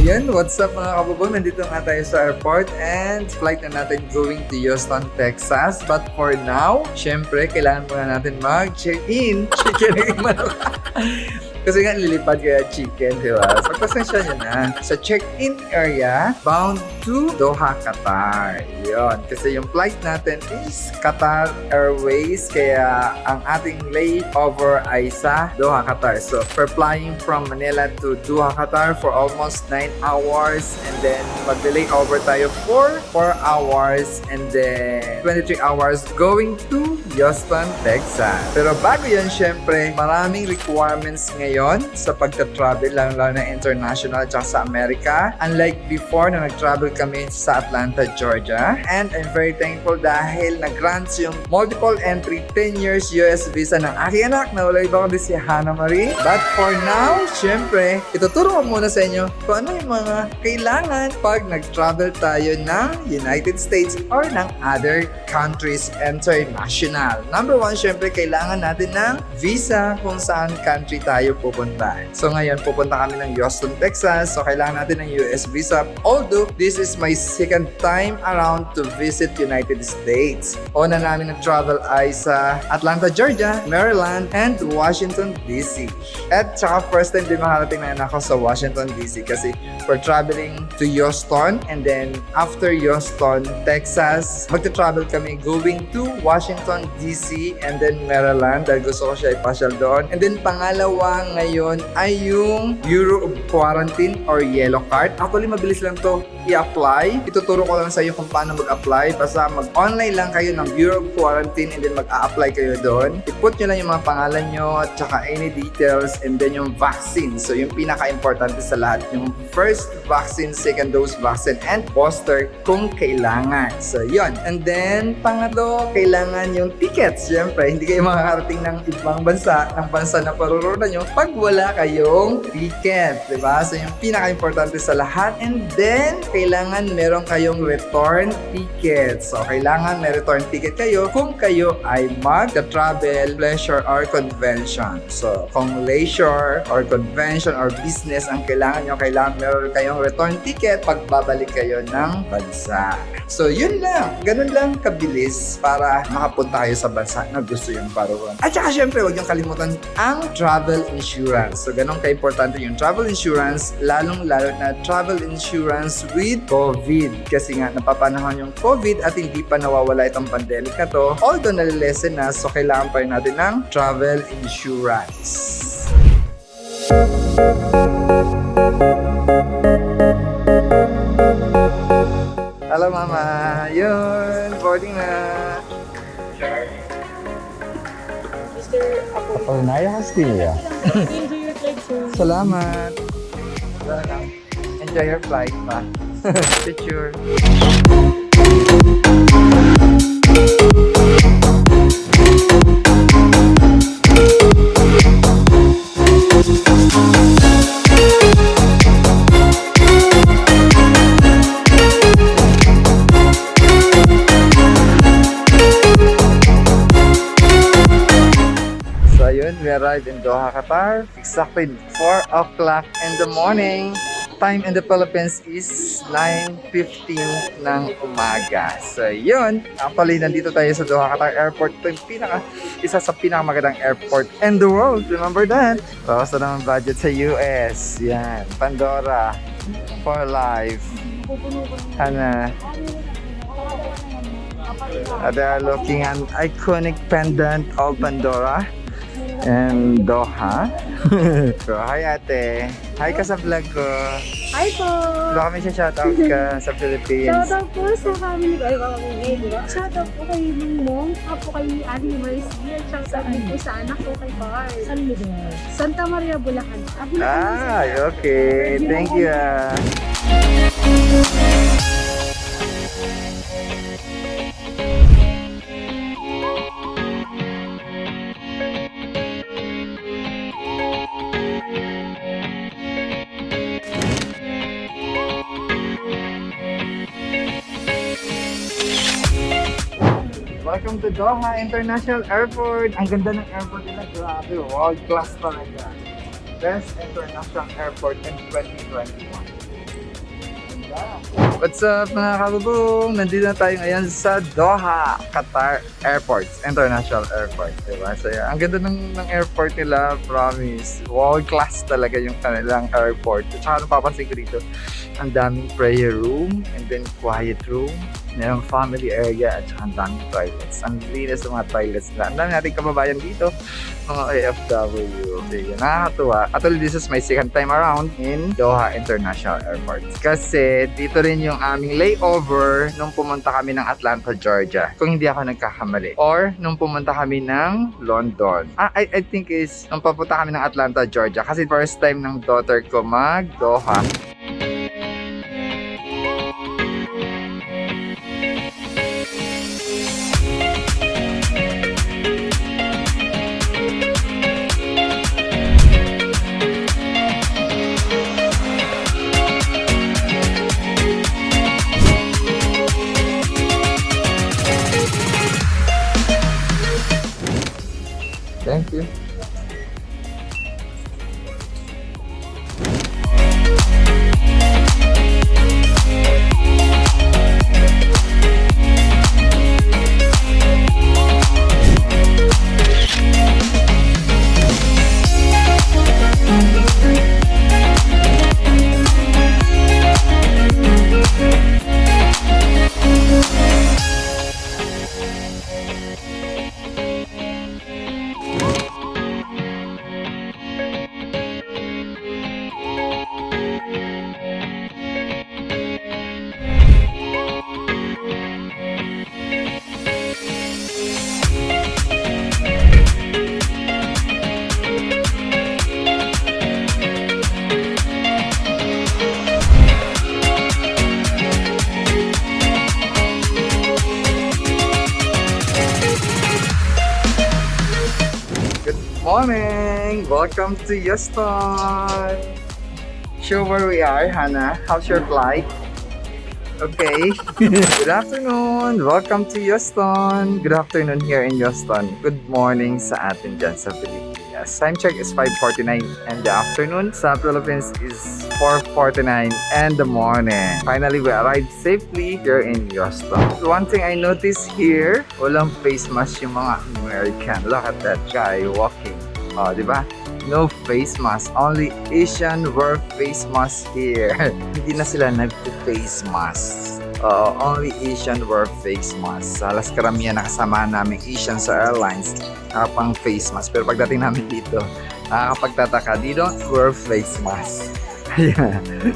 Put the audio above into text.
Yan, what's up mga kabubon? Nandito nga tayo sa airport and flight na natin going to Houston, Texas. But for now, syempre, kailangan muna natin mag-check-in. Chicken yung manok. Kasi nga lilipad kaya chicken, di ba? So, pasensya nyo na. Sa check-in area, bound to Doha, Qatar. Yun. Kasi yung flight natin is Qatar Airways. Kaya ang ating layover ay sa Doha, Qatar. So, we're flying from Manila to Doha, Qatar for almost 9 hours. And then, mag-layover tayo for 4 hours. And then, 23 hours going to Houston, Texas. Pero bago yan, syempre, maraming requirements ngayon sa pagta-travel, lalo na international at sa Amerika. Unlike before na nag-travel kami sa Atlanta, Georgia. And I'm very thankful dahil nag-grants yung multiple entry 10 years US visa ng aking anak na wala ibang kundi si Hannah Marie. But for now, syempre, ituturo ko muna sa inyo kung ano yung mga kailangan pag nag-travel tayo ng United States or ng other countries international. Number one, syempre, kailangan natin ng visa kung saan country tayo pupunta. So ngayon, pupunta kami ng Houston, Texas. So kailangan natin ng US visa. Although, this is my second time around to visit United States. Una namin nag-travel ay sa Atlanta, Georgia, Maryland, and Washington, D.C. At saka first time din makarating na ako sa Washington, D.C. kasi we're traveling to Houston and then after Houston, Texas, magta-travel kami going to Washington, D.C. and then Maryland dahil gusto ko siya ipasyal doon. And then pangalawa ngayon ay yung Bureau of Quarantine or Yellow Card. Actually, mabilis lang to i-apply. Ituturo ko lang sa iyo kung paano mag-apply. Basta mag-online lang kayo ng Bureau of Quarantine and then mag-a-apply kayo doon. I-put nyo lang yung mga pangalan nyo at saka any details and then yung vaccine. So, yung pinaka-importante sa lahat, yung first vaccine, second dose vaccine, and booster kung kailangan. So, yun. And then, pangatlo, kailangan yung tickets. Siyempre, hindi kayo makakarating ng ibang bansa, ng bansa na parurunan nyo pag wala kayong ticket. Diba? So, yung pinaka-importante sa lahat. And then, kailangan meron kayong return ticket. So, kailangan may return ticket kayo kung kayo ay mag-travel, leisure, or convention. So, kung leisure, or convention, or business ang kailangan nyo, kailangan meron kayong return ticket pag babalik kayo ng bansa. So, yun lang. Ganun lang kabilis para makapunta kayo sa bansa na gusto yung paruan. At saka, syempre, huwag niyong kalimutan ang travel insurance. So, ganun ka-importante yung travel insurance, lalong-lalo na travel insurance with COVID. Kasi nga, napapanahon yung COVID at hindi pa nawawala itong pandemic na to. Although, nalilesen na, so kailangan pa rin natin ng travel insurance. Hello, Mama. Yun, boarding na. Mr. Apolinario Castillo. Enjoy your flight, sir. Salamat. Enjoy your flight, ma. Picture. So ayun, we arrived in Doha, Qatar. Exactly 4 o'clock in the morning. Time in the Philippines is 9:15 ng umaga. So, yun. Actually, nandito tayo sa Doha Qatar Airport. Ito yung isa sa pinakamagandang airport in the world. Remember that? Basta naman budget sa US. Yan. Pandora. For life. Hana. They are looking at iconic pendant of Pandora and Doha. So, hi ate. Hi ka sa vlog ko. Hi po! Baka may shoutout ka sa Philippines. Shoutout po sa family ko. Ay, baka may di ba? Shoutout po kay Mong, po kay Ate Mercy, at shoutout din po sa anak ko kay Bar. Saan lugar? Santa Maria, Bulacan. Okay. Thank you. Welcome to Doha International Airport. Ang ganda ng airport nila, grabe, world class talaga. Best International Airport in 2021. What's up mga kabubong? Nandito na tayo ngayon sa Doha, Qatar Airports, International Airport. Diba? So, ang ganda ng airport nila, promise. World class talaga yung kanilang airport. At saka napapansin ko dito, ang daming prayer room and then quiet room. Merong family area at saka ang daming toilets. Ang linis ng mga toilets na. Ang dami nating kababayan dito, mga AFW. So, yun, nakakatuwa. Actually, this is my second time around in Doha International Airport. Kasi dito rin yung aming layover nung pumunta kami ng Atlanta, Georgia. Kung hindi ako nagkakamali. Or nung pumunta kami ng London. I think is nung papunta kami ng Atlanta, Georgia. Kasi first time ng daughter ko mag-Doha. Thank you. Morning! Welcome to Houston! Show where we are, Hannah. How's your flight? Okay. Good afternoon! Welcome to Houston! Good afternoon here in Houston. Good morning sa atin dyan sa Pilipinas. Time check is 5:49 in the afternoon. Sa Philippines is 4:49 in the morning. Finally, we arrived safely here in Houston. One thing I noticed here, walang face mask yung mga American. Look at that guy walking. Oh, di ba? No face mask. Only Asian wear face mask here. Hindi na sila nag-face mask. Only Asian wear face mask. Halos karamihan na kasama namin Asian sa airlines nakapang face mask. Pero pagdating namin dito, nakakapagtataka, they don't wear face mask. Ayan.